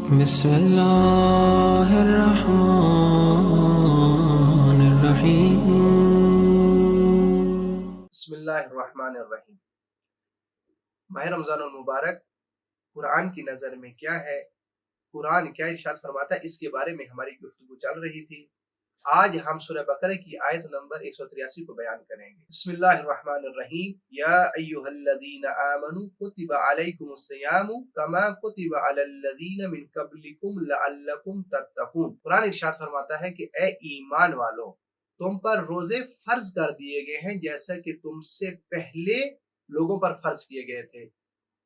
بسم اللہ الرحمن الرحیم۔ بسم اللہ الرحمن الرحیم۔ ماہ رمضان المبارک قرآن کی نظر میں کیا ہے، قرآن کیا ارشاد فرماتا ہے، اس کے بارے میں ہماری گفتگو چل رہی تھی۔ آج ہم سورہ بقرہ کی آیت نمبر 183 کو بیان کریں گے۔ بسم اللہ الرحمن الرحیم۔ یا ایھا الذین آمنوا کتب علیکم الصیام کما کتب علی الذین من قبلکم لعلکم تتقون۔ قرآن ارشاد فرماتا ہے کہ اے ایمان والو، تم پر روزے فرض کر دیے گئے ہیں جیسا کہ تم سے پہلے لوگوں پر فرض کیے گئے تھے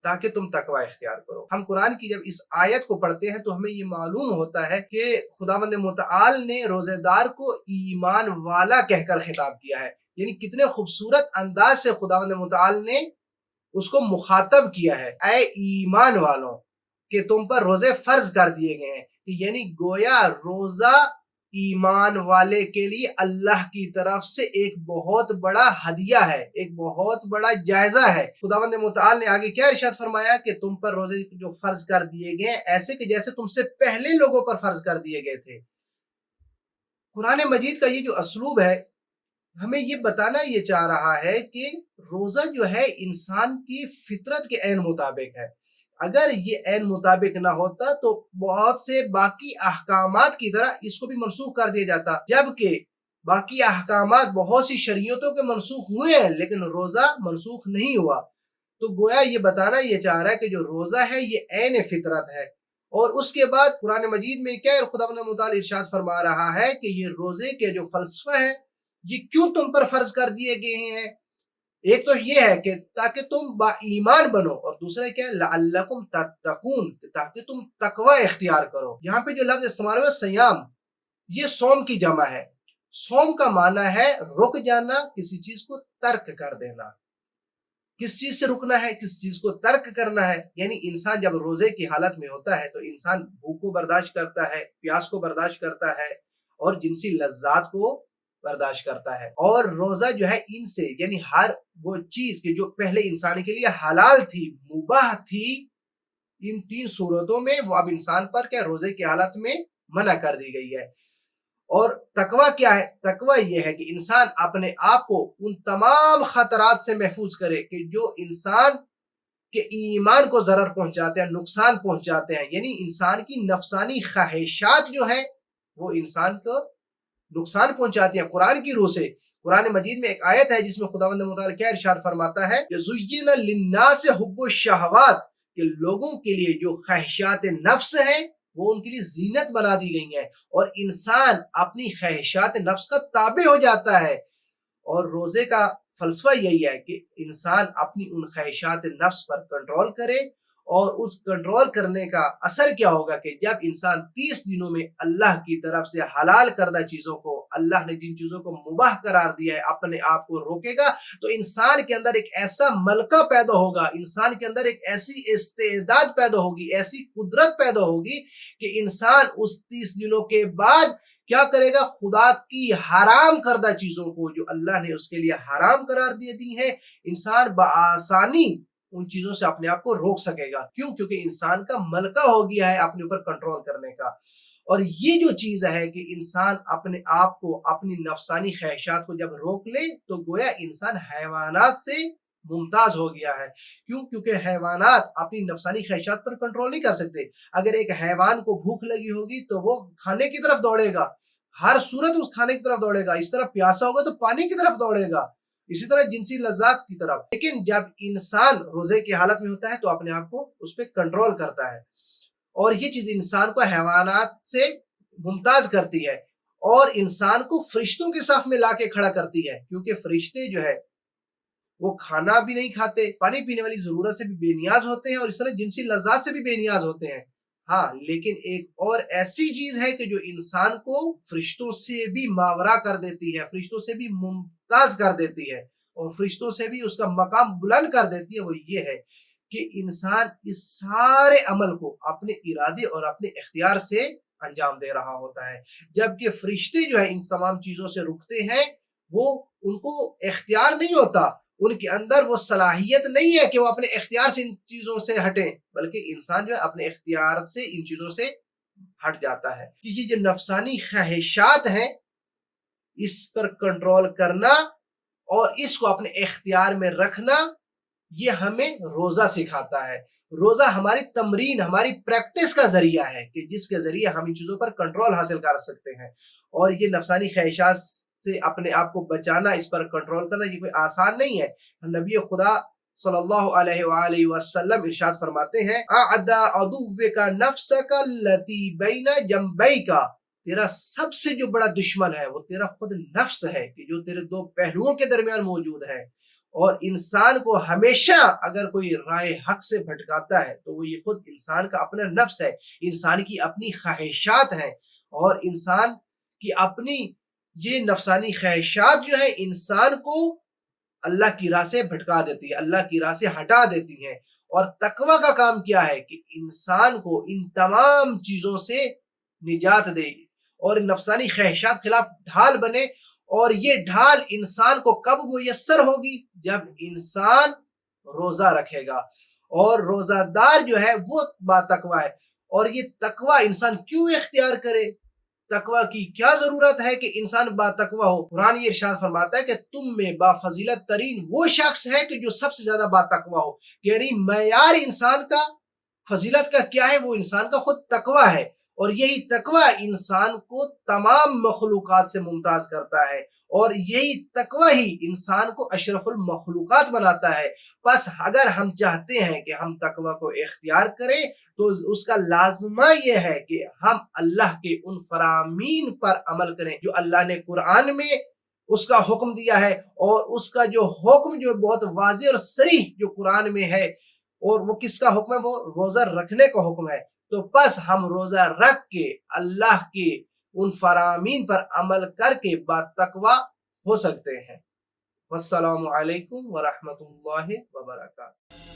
تاکہ تم تقوی اختیار کرو۔ ہم قرآن کی جب اس آیت کو پڑھتے ہیں تو ہمیں یہ معلوم ہوتا ہے کہ خداوند متعال نے روزے دار کو ایمان والا کہہ کر خطاب کیا ہے، یعنی کتنے خوبصورت انداز سے خداوند متعال نے اس کو مخاطب کیا ہے، اے ایمان والوں کہ تم پر روزے فرض کر دیے گئے ہیں، یعنی گویا روزہ ایمان والے کے لیے اللہ کی طرف سے ایک بہت بڑا ہدیہ ہے، ایک بہت بڑا جائزہ ہے۔ خداوند متعال نے آگے کیا ارشاد فرمایا کہ تم پر روزے جو فرض کر دیے گئے ہیں ایسے کہ جیسے تم سے پہلے لوگوں پر فرض کر دیے گئے تھے۔ قرآن مجید کا یہ جو اسلوب ہے ہمیں یہ بتانا یہ چاہ رہا ہے کہ روزہ جو ہے انسان کی فطرت کے عین مطابق ہے۔ اگر یہ عین مطابق نہ ہوتا تو بہت سے باقی احکامات کی طرح اس کو بھی منسوخ کر دیا جاتا، جبکہ باقی احکامات بہت سی شریعتوں کے منسوخ ہوئے ہیں لیکن روزہ منسوخ نہیں ہوا۔ تو گویا یہ بتانا یہ چاہ رہا ہے کہ جو روزہ ہے یہ عین فطرت ہے۔ اور اس کے بعد قرآن مجید میں کیا خداوند متعال ارشاد فرما رہا ہے کہ یہ روزے کے جو فلسفہ ہے یہ کیوں تم پر فرض کر دیے گئے ہیں۔ ایک تو یہ ہے کہ تاکہ تم با ایمان بنو، اور دوسرا کیا ہے لعلکم تتقون، تاکہ تم تقوی اختیار کرو۔ یہاں پہ جو لفظ استعمال ہوا سیام، یہ صوم کی جمع ہے۔ صوم کا معنی ہے رک جانا، کسی چیز کو ترک کر دینا۔ کس چیز سے رکنا ہے، کس چیز کو ترک کرنا ہے، یعنی انسان جب روزے کی حالت میں ہوتا ہے تو انسان بھوک کو برداشت کرتا ہے، پیاس کو برداشت کرتا ہے اور جنسی لذات کو برداشت کرتا ہے۔ اور روزہ جو ہے ان سے یعنی ہر وہ چیز کہ جو پہلے انسان کے لیے حلال تھی، مباح تھی، ان تین صورتوں میں وہ اب انسان پر کیا روزے کی حالت میں منع کر دی گئی ہے۔ اور تقوی کیا ہے؟ تقوی یہ ہے کہ انسان اپنے آپ کو ان تمام خطرات سے محفوظ کرے کہ جو انسان کے ایمان کو ضرر پہنچاتے ہیں، نقصان پہنچاتے ہیں، یعنی انسان کی نفسانی خواہشات جو ہے وہ انسان کو نقصان پہنچاتی ہیں۔ قرآن کی روح سے قرآن مجید میں ایک آیت ہے جس میں خداوند متعال کیا ارشاد فرماتا ہے کہ زُيِّنَ لِلنَّاسِ حُبُّ الشَّهَوَاتِ، کہ لوگوں کے لیے جو خواہشات نفس ہیں وہ ان کے لیے زینت بنا دی گئی ہیں، اور انسان اپنی خواہشات نفس کا تابع ہو جاتا ہے۔ اور روزے کا فلسفہ یہی ہے کہ انسان اپنی ان خواہشات نفس پر کنٹرول کرے، اور اس کنٹرول کرنے کا اثر کیا ہوگا کہ جب انسان 30 دنوں میں اللہ کی طرف سے حلال کردہ چیزوں کو، اللہ نے جن چیزوں کو مباح قرار دیا ہے، اپنے آپ کو روکے گا تو انسان کے اندر ایک ایسا ملکہ پیدا ہوگا، انسان کے اندر ایک ایسی استعداد پیدا ہوگی، ایسی قدرت پیدا ہوگی کہ انسان اس 30 دنوں کے بعد کیا کرے گا، خدا کی حرام کردہ چیزوں کو جو اللہ نے اس کے لیے حرام قرار دی ہیں، انسان بآسانی ان چیزوں سے اپنے آپ کو روک سکے گا۔ کیوں؟ کیونکہ انسان کا ملکہ ہو گیا ہے اپنے اوپر کنٹرول کرنے کا۔ اور یہ جو چیز ہے کہ انسان اپنے آپ کو، اپنی نفسانی خواہشات کو جب روک لے تو گویا انسان حیوانات سے ممتاز ہو گیا ہے۔ کیوں؟ کیونکہ حیوانات اپنی نفسانی خواہشات پر کنٹرول نہیں کر سکتے۔ اگر ایک حیوان کو بھوک لگی ہوگی تو وہ کھانے کی طرف دوڑے گا، ہر صورت اس کھانے کی طرف دوڑے گا، اس طرح پیاسا ہوگا تو پانی کی طرف دوڑے گا، اسی طرح جنسی لذات کی طرف۔ لیکن جب انسان روزے کی حالت میں ہوتا ہے تو اپنے آپ کو اس پہ کنٹرول کرتا ہے، اور یہ چیز انسان کو حیوانات سے ممتاز کرتی ہے اور انسان کو فرشتوں کے صف میں لا کے کھڑا کرتی ہے، کیونکہ فرشتے جو ہے وہ کھانا بھی نہیں کھاتے، پانی پینے والی ضرورت سے بھی بے نیاز ہوتے ہیں، اور اس طرح جنسی لذات سے بھی بے نیاز ہوتے ہیں۔ ہاں، لیکن ایک اور ایسی چیز ہے کہ جو انسان کو فرشتوں سے بھی ماورا کر دیتی ہے، فرشتوں سے بھی ممتاز کر دیتی ہے، اور فرشتوں سے بھی اس کا مقام بلند کر دیتی ہے۔ وہ یہ ہے کہ انسان اس سارے عمل کو اپنے ارادے اور اپنے اختیار سے انجام دے رہا ہوتا ہے، جبکہ فرشتے جو ہیں ان تمام چیزوں سے رکتے ہیں، وہ ان کو اختیار نہیں ہوتا، ان کے اندر وہ صلاحیت نہیں ہے کہ وہ اپنے اختیار سے ان چیزوں سے ہٹیں، بلکہ انسان جو ہے اپنے اختیار سے ان چیزوں سے ہٹ جاتا ہے. یہ جو نفسانی خواہشات ہیں اس پر کنٹرول کرنا اور اس کو اپنے اختیار میں رکھنا، یہ ہمیں روزہ سکھاتا ہے. روزہ ہماری تمرین، ہماری پریکٹس کا ذریعہ ہے کہ جس کے ذریعے ہم ان چیزوں پر کنٹرول حاصل کر سکتے ہیں. اور یہ نفسانی خواہشات سے اپنے آپ کو بچانا، اس پر کنٹرول کرنا، یہ کوئی آسان نہیں ہے. نبی خدا صلی اللہ علیہ وآلہ وسلم ارشاد فرماتے ہیں اعدى عدوك نفسك التي بين جنبيك، تیرا سب سے جو بڑا دشمن ہے وہ تیرا خود نفس ہے کہ جو تیرے دو پہلوؤں کے درمیان موجود ہے. اور انسان کو ہمیشہ اگر کوئی رائے حق سے بھٹکاتا ہے تو وہ یہ خود انسان کا اپنا نفس ہے، انسان کی اپنی خواہشات ہیں. اور انسان کی اپنی یہ نفسانی خواہشات جو ہے انسان کو اللہ کی راہ سے بھٹکا دیتی ہے، اللہ کی راہ سے ہٹا دیتی ہیں. اور تقوی کا کام کیا ہے کہ انسان کو ان تمام چیزوں سے نجات دے اور نفسانی خواہشات خلاف ڈھال بنے. اور یہ ڈھال انسان کو کب میسر ہوگی؟ جب انسان روزہ رکھے گا. اور روزہ دار جو ہے وہ با تقوی ہے. اور یہ تقوی انسان کیوں اختیار کرے؟ تقوی کی کیا ضرورت ہے کہ انسان با تقوی ہو؟ قرآن یہ ارشاد فرماتا ہے کہ تم میں با فضیلت ترین وہ شخص ہے کہ جو سب سے زیادہ با تقوی ہو. یعنی معیار انسان کا فضیلت کا کیا ہے؟ وہ انسان کا خود تقوی ہے. اور یہی تقوی انسان کو تمام مخلوقات سے ممتاز کرتا ہے، اور یہی تقوی ہی انسان کو اشرف المخلوقات بناتا ہے. بس اگر ہم چاہتے ہیں کہ ہم تقوی کو اختیار کریں تو اس کا لازمہ یہ ہے کہ ہم اللہ کے ان فرامین پر عمل کریں جو اللہ نے قرآن میں اس کا حکم دیا ہے. اور اس کا جو حکم جو بہت واضح اور صریح جو قرآن میں ہے، اور وہ کس کا حکم ہے؟ وہ روزہ رکھنے کا حکم ہے. تو بس ہم روزہ رکھ کے اللہ کے ان فرامین پر عمل کر کے با تقوی ہو سکتے ہیں. والسلام علیکم ورحمۃ اللہ وبرکاتہ.